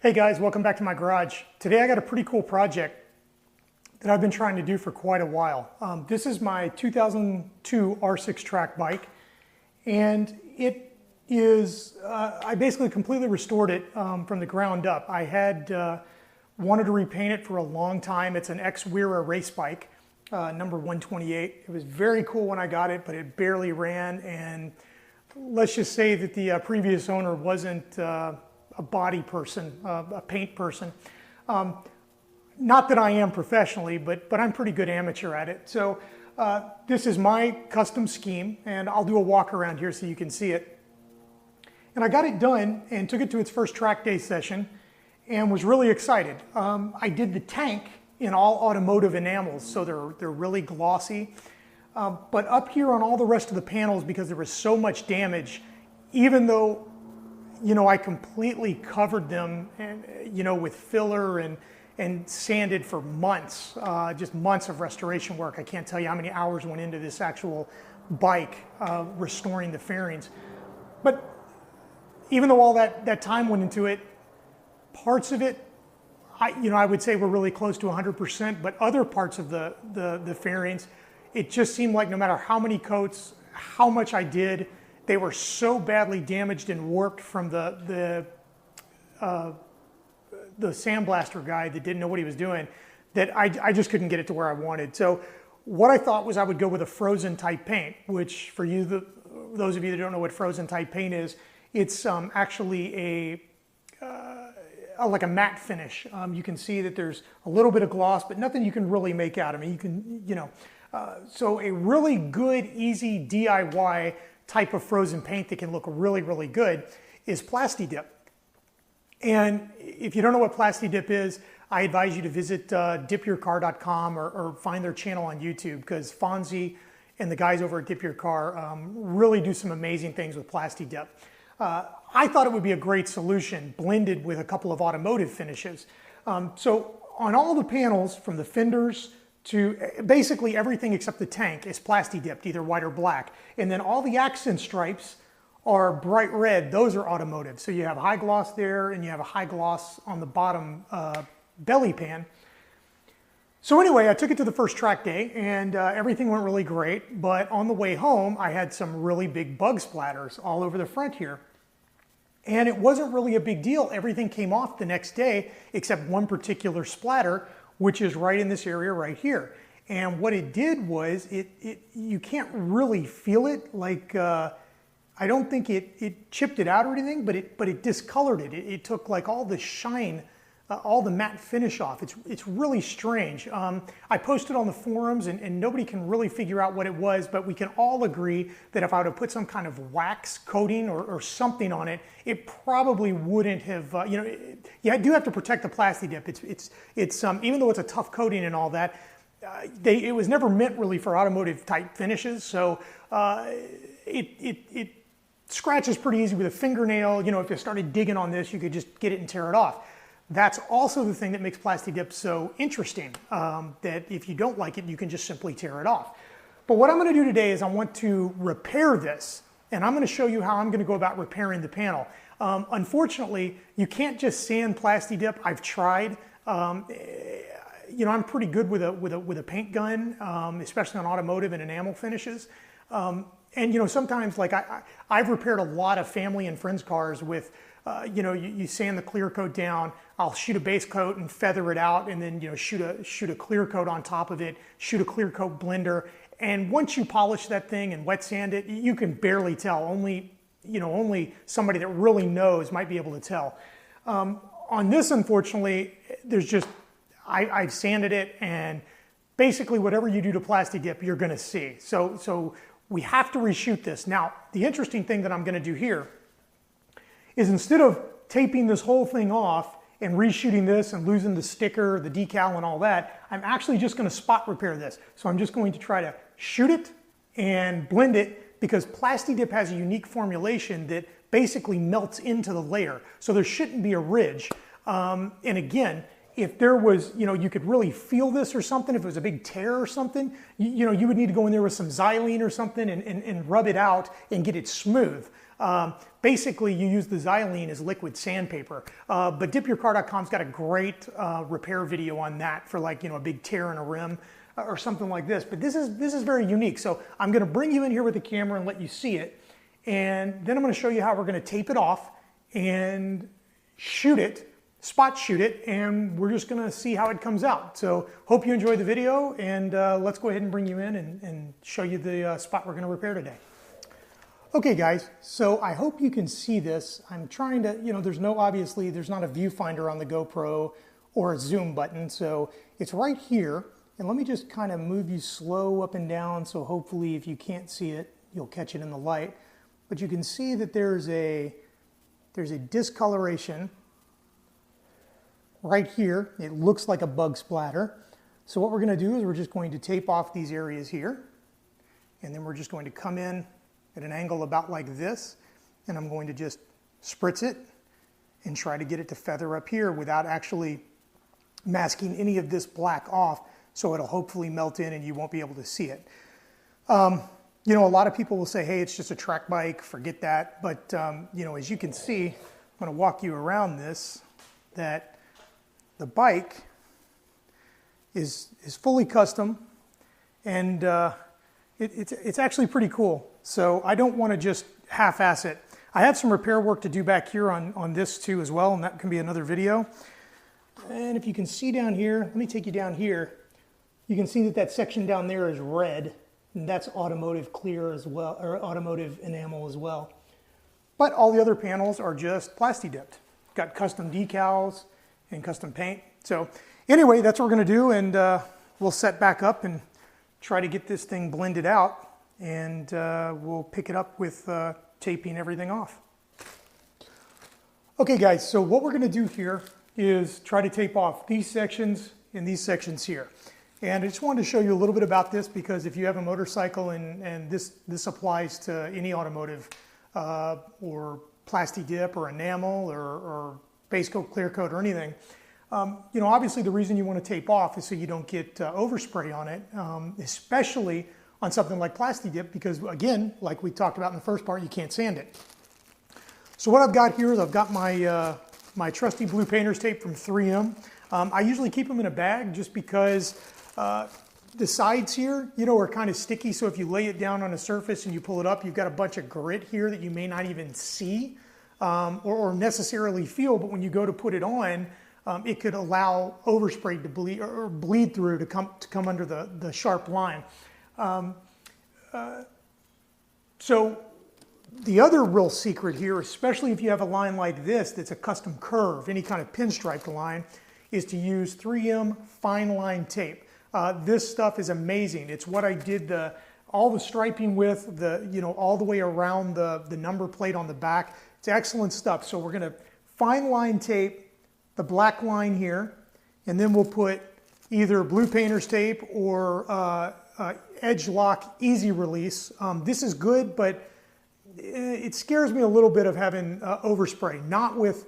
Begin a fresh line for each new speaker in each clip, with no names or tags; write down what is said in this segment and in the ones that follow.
Hey guys, welcome back to my garage. Today I got a pretty cool project that I've been trying to do for quite a while. This is my 2002 R6 track bike, and it is, I basically completely restored it from the ground up. I had wanted to repaint it for a long time. It's an ex-Wera race bike, number 128. It was very cool when I got it, but it barely ran, and let's just say that the previous owner wasn't a body person, a paint person. Not that I am professionally, but I'm pretty good amateur at it. So this is my custom scheme, and I'll do a walk around here so you can see it. And I got it done and took it to its first track day session and was really excited. I did the tank in all automotive enamels, so they're really glossy. But up here on all the rest of the panels, because there was so much damage, even though I completely covered them, and, with filler and sanded for months, just months of restoration work. I can't tell you how many hours went into this actual bike, restoring the fairings. But even though all that time went into it, parts of it, I would say were really close to 100%, but other parts of the fairings, it just seemed like no matter how many coats, how much I did, they were so badly damaged and warped from the sandblaster guy that didn't know what he was doing that I just couldn't get it to where I wanted. So what I thought was I would go with a frozen type paint, which for you, those of you that don't know what frozen type paint is, it's actually like a matte finish. You can see that there's a little bit of gloss, but nothing you can really make out. I mean, you can, so a really good, easy DIY type of frozen paint that can look really, really good is Plasti Dip. And if you don't know what Plasti Dip is, I advise you to visit dipyourcar.com or find their channel on YouTube, because Fonzie and the guys over at Dip Your Car really do some amazing things with Plasti Dip. I thought it would be a great solution blended with a couple of automotive finishes. So on all the panels, from the fenders to basically everything except the tank, is Plasti Dipped, either white or black. And then all the accent stripes are bright red. Those are automotive. So you have high gloss there, and you have a high gloss on the bottom belly pan. So anyway, I took it to the first track day, and everything went really great. But on the way home, I had some really big bug splatters all over the front here. And it wasn't really a big deal. Everything came off the next day except one particular splatter, which is right in this area right here. And what it did was, you can't really feel it, like, I don't think it chipped it out or anything, but it discolored it. It took like all the shine, all the matte finish off. It's really strange. I posted on the forums, and nobody can really figure out what it was, but we can all agree that if I would have put some kind of wax coating or something on it, it probably wouldn't have, you do have to protect the Plasti Dip. It's even though it's a tough coating and all that, it was never meant really for automotive type finishes, so it scratches pretty easy with a fingernail. If you started digging on this, you could just get it and tear it off. That's also the thing that makes Plasti Dip so interesting, that if you don't like it, you can just simply tear it off. But what I'm going to do today is I want to repair this, and I'm going to show you how I'm going to go about repairing the panel. Unfortunately, you can't just sand Plasti Dip. I've tried. I'm pretty good with a paint gun, especially on automotive and enamel finishes. And sometimes, like I've repaired a lot of family and friends' cars with, you sand the clear coat down. I'll shoot a base coat and feather it out, and then shoot a clear coat on top of it. Shoot a clear coat blender, and once you polish that thing and wet sand it, you can barely tell. Only somebody that really knows might be able to tell. On this, unfortunately, I've sanded it, and basically whatever you do to Plasti Dip, you're going to see. So we have to reshoot this. Now, the interesting thing that I'm going to do here is, instead of taping this whole thing off and reshooting this and losing the sticker, the decal, and all that, I'm actually just going to spot repair this. So I'm just going to try to shoot it and blend it, because Plasti Dip has a unique formulation that basically melts into the layer. So there shouldn't be a ridge. And again, if there was, you could really feel this or something, if it was a big tear or something, you would need to go in there with some Xylene or something and rub it out and get it smooth. Basically, you use the Xylene as liquid sandpaper. But dipyourcar.com's got a great repair video on that for like, a big tear in a rim or something like this. But this is very unique. So I'm going to bring you in here with the camera and let you see it. And then I'm going to show you how we're going to tape it off and shoot it, spot shoot it, and we're just going to see how it comes out. So hope you enjoyed the video, and let's go ahead and bring you in and show you the spot we're going to repair today. Okay guys, so I hope you can see this. I'm trying to, obviously there's not a viewfinder on the GoPro or a zoom button, so it's right here. And let me just kind of move you slow up and down, so hopefully if you can't see it, you'll catch it in the light. But you can see that there's a discoloration right here. It looks like a bug splatter. So what we're going to do is we're just going to tape off these areas here, and then we're just going to come in at an angle about like this, and I'm going to just spritz it and try to get it to feather up here without actually masking any of this black off, so it'll hopefully melt in and you won't be able to see it. A lot of people will say, hey, it's just a track bike, forget that. But, as you can see, I'm going to walk you around this, that the bike is fully custom, and it's actually pretty cool. So I don't want to just half-ass it. I have some repair work to do back here on this too as well, and that can be another video. And if you can see down here, let me take you down here. You can see that section down there is red, and that's automotive clear as well, or automotive enamel as well. But all the other panels are just Plasti Dipped. Got custom decals and custom paint. So anyway, that's what we're going to do, and we'll set back up and try to get this thing blended out, and we'll pick it up with taping everything off. Okay guys, so what we're going to do here is try to tape off these sections and these sections here. And I just wanted to show you a little bit about this, because if you have a motorcycle, and this applies to any automotive or Plasti Dip or enamel or base coat, clear coat, or anything, obviously the reason you want to tape off is so you don't get overspray on it, especially on something like Plasti Dip, because again, like we talked about in the first part, you can't sand it. So what I've got here is I've got my my trusty blue painter's tape from 3M. I usually keep them in a bag just because the sides here, are kind of sticky. So if you lay it down on a surface and you pull it up, you've got a bunch of grit here that you may not even see or necessarily feel. But when you go to put it on, it could allow overspray to bleed or bleed through to come under the sharp line. So the other real secret here, especially if you have a line like this that's a custom curve, any kind of pinstriped line, is to use 3M fine line tape. This stuff is amazing. It's what I did all the striping with, all the way around the number plate on the back. It's excellent stuff. So we're going to fine line tape the black line here, and then we'll put either blue painter's tape or edge lock easy release. This is good, but it scares me a little bit of having overspray. Not with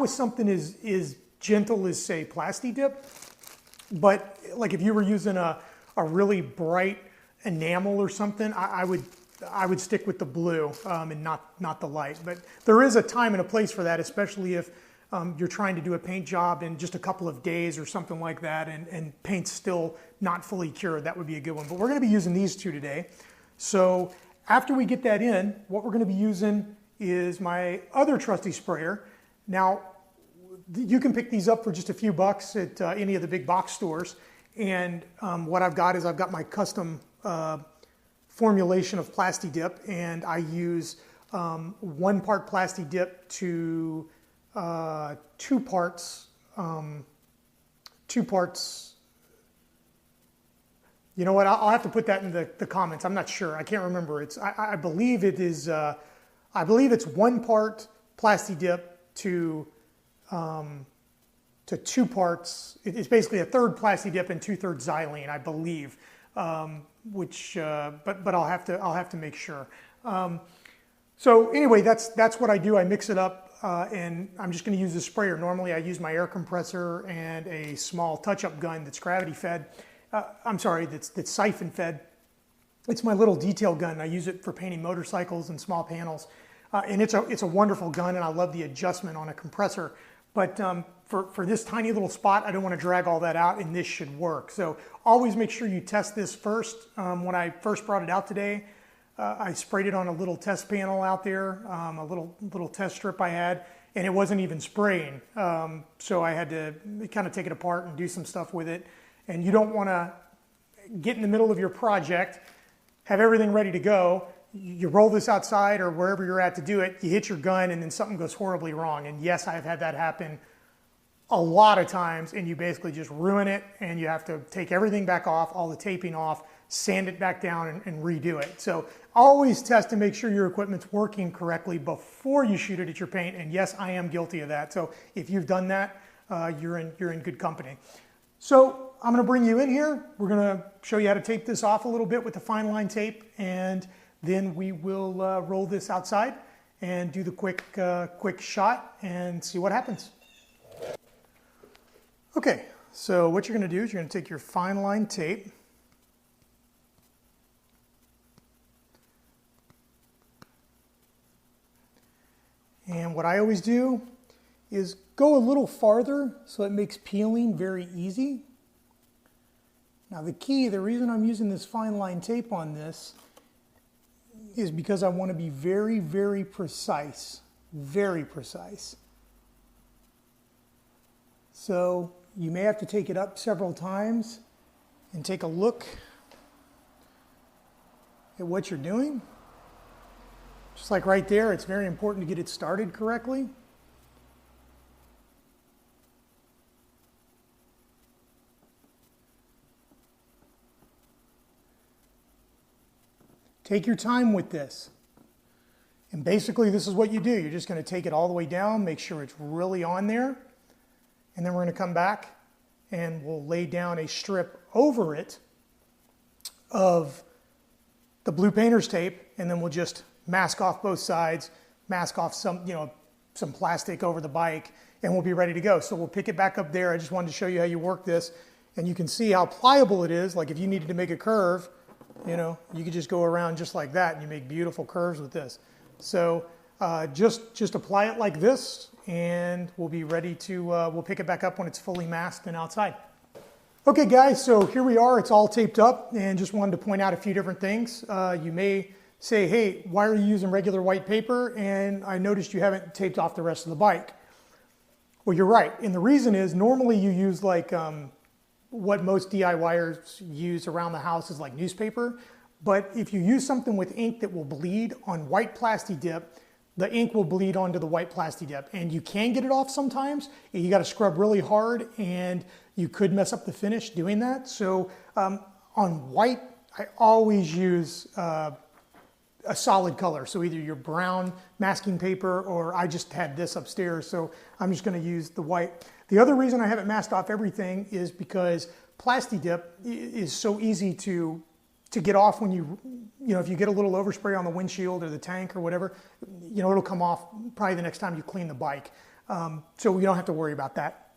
something as gentle as, say, Plasti Dip, but like if you were using a really bright enamel or something, I would stick with the blue and not the light. But there is a time and a place for that, especially if you're trying to do a paint job in just a couple of days or something like that, and paint's still not fully cured. That would be a good one. But we're going to be using these two today. So after we get that in, what we're going to be using is my other trusty sprayer. Now, you can pick these up for just a few bucks at any of the big box stores. And what I've got is I've got my custom formulation of Plasti Dip, and I use 1 part Plasti Dip to 2 parts. You know what? I'll have to put that in the comments. I'm not sure. I can't remember. I believe it is. I believe it's 1 part Plasti Dip to 2 parts. It's basically a third Plasti Dip and 2/3 Xylene, I believe. But I'll have to make sure. So anyway, that's what I do. I mix it up and I'm just going to use the sprayer. Normally I use my air compressor and a small touch-up gun that's gravity fed. I'm sorry, that's siphon fed. It's my little detail gun. I use it for painting motorcycles and small panels. And it's a wonderful gun, and I love the adjustment on a compressor. But for this tiny little spot, I don't want to drag all that out, and this should work. So always make sure you test this first. When I first brought it out today, I sprayed it on a little test panel out there, a little test strip I had, and it wasn't even spraying. So I had to kind of take it apart and do some stuff with it. And you don't want to get in the middle of your project, have everything ready to go. You roll this outside or wherever you're at to do it, you hit your gun, and then something goes horribly wrong. And yes, I've had that happen a lot of times, and you basically just ruin it, and you have to take everything back off, all the taping off, sand it back down, and redo it. So always test to make sure your equipment's working correctly before you shoot it at your paint. And yes, I am guilty of that. So if you've done that, you're in good company. So I'm going to bring you in here. We're going to show you how to tape this off a little bit with the fine line tape, and then we will roll this outside and do the quick shot and see what happens. Okay, so what you're going to do is you're going to take your fine line tape, and what I always do is go a little farther so it makes peeling very easy. Now the reason I'm using this fine line tape on this is because I want to be very, very precise. Very precise. So you may have to take it up several times and take a look at what you're doing. Just like right there, it's very important to get it started correctly. Take your time with this. And basically this is what you do. You're just going to take it all the way down, make sure it's really on there, and then we're going to come back and we'll lay down a strip over it of the blue painter's tape, and then we'll just mask off both sides, mask off some plastic over the bike, and we'll be ready to go. So we'll pick it back up there. I just wanted to show you how you work this, and you can see how pliable it is. Like if you needed to make a curve, you could just go around just like that, and you make beautiful curves with this. So just apply it like this, and we'll be ready to, we'll pick it back up when it's fully masked and outside. Okay guys, so here we are, it's all taped up, and just wanted to point out a few different things. You may say, hey, why are you using regular white paper? And I noticed you haven't taped off the rest of the bike. Well, you're right, and the reason is normally you use like, what most DIYers use around the house is like newspaper. But if you use something with ink that will bleed on white Plasti Dip, the ink will bleed onto the white Plasti Dip. And you can get it off sometimes. You got to scrub really hard, and you could mess up the finish doing that. So on white, I always use a solid color. So either your brown masking paper, or I just had this upstairs, so I'm just going to use the white. The other reason I haven't masked off everything is because Plasti Dip is so easy to get off when if you get a little overspray on the windshield or the tank or whatever, it'll come off probably the next time you clean the bike. So we don't have to worry about that.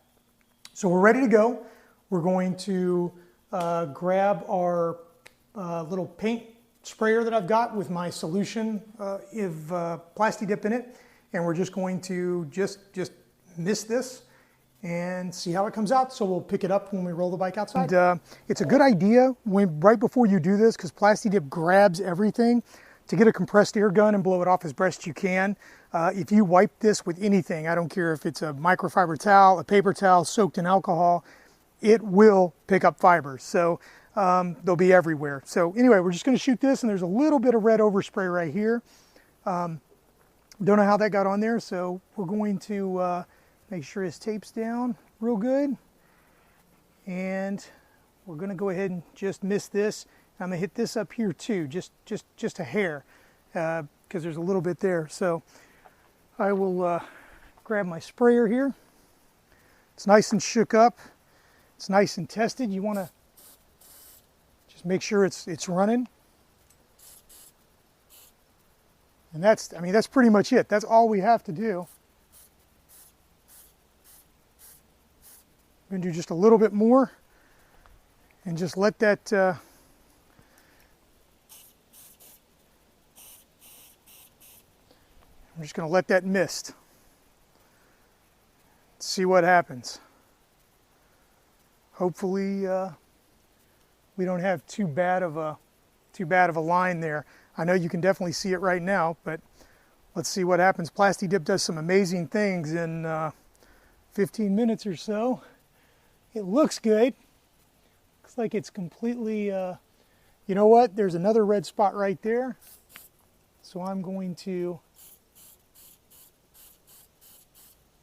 So we're ready to go. We're going to grab our little paint sprayer that I've got with my solution of Plasti Dip in it, and we're just going to just mist this and see how it comes out. So we'll pick it up when we roll the bike outside. And, it's a good idea right before you do this, because Plasti Dip grabs everything, to get a compressed air gun and blow it off as best you can. If you wipe this with anything, I don't care if it's a microfiber towel, a paper towel soaked in alcohol, it will pick up fibers. So they'll be everywhere. So anyway, we're just going to shoot this, and there's a little bit of red overspray right here. Don't know how that got on there, so we're going to make sure his tape's down real good. And we're going to go ahead and just mist this. I'm going to hit this up here too, just a hair, because there's a little bit there. So I will grab my sprayer here. It's nice and shook up. It's nice and tested. You want to just make sure it's running. And that's pretty much it. That's all we have to do. I'm going to do just a little bit more and just let that I'm just going to let that mist. See what happens. Hopefully we don't have too bad of a line there. I know you can definitely see it right now, but let's see what happens. Plasti Dip does some amazing things in 15 minutes or so. It looks good. Looks like it's completely, you know what? There's another red spot right there. So I'm going to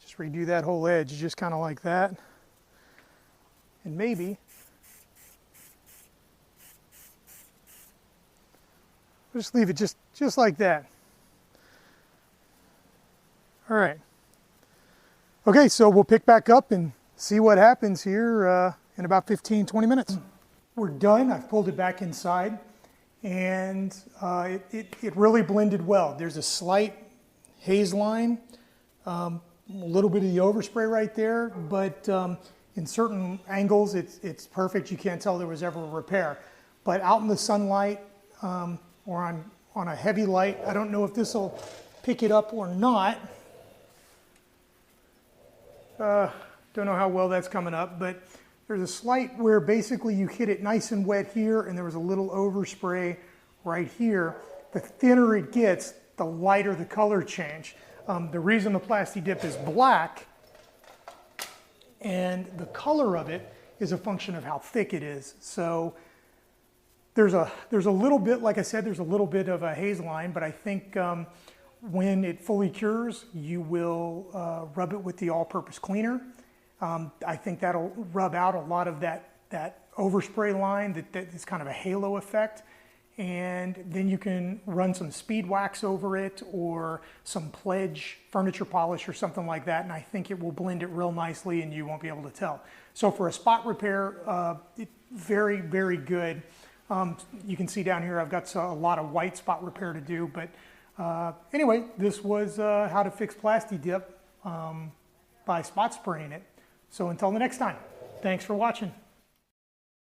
just redo that whole edge, just kind of like that. And maybe just leave it just like that. All right. Okay, so we'll pick back up and see what happens here in about 15-20 minutes. We're done. I've pulled it back inside, and it really blended well. There's a slight haze line, a little bit of the overspray right there, but in certain angles, it's perfect. You can't tell there was ever a repair. But out in the sunlight or on a heavy light, I don't know if this will pick it up or not. Don't know how well that's coming up, but there's a slight where basically you hit it nice and wet here, and there was a little overspray right here. The thinner it gets, the lighter the color change. The reason the Plasti Dip is black and the color of it is a function of how thick it is. So there's a little bit, like I said, there's a little bit of a haze line, but I think when it fully cures, you will rub it with the all-purpose cleaner. I think that'll rub out a lot of that overspray line that is kind of a halo effect. And then you can run some speed wax over it or some Pledge furniture polish or something like that, and I think it will blend it real nicely and you won't be able to tell. So for a spot repair, very, very good. You can see down here I've got a lot of white spot repair to do, but anyway, this was how to fix Plasti Dip by spot spraying it. So until the next time, thanks for watching.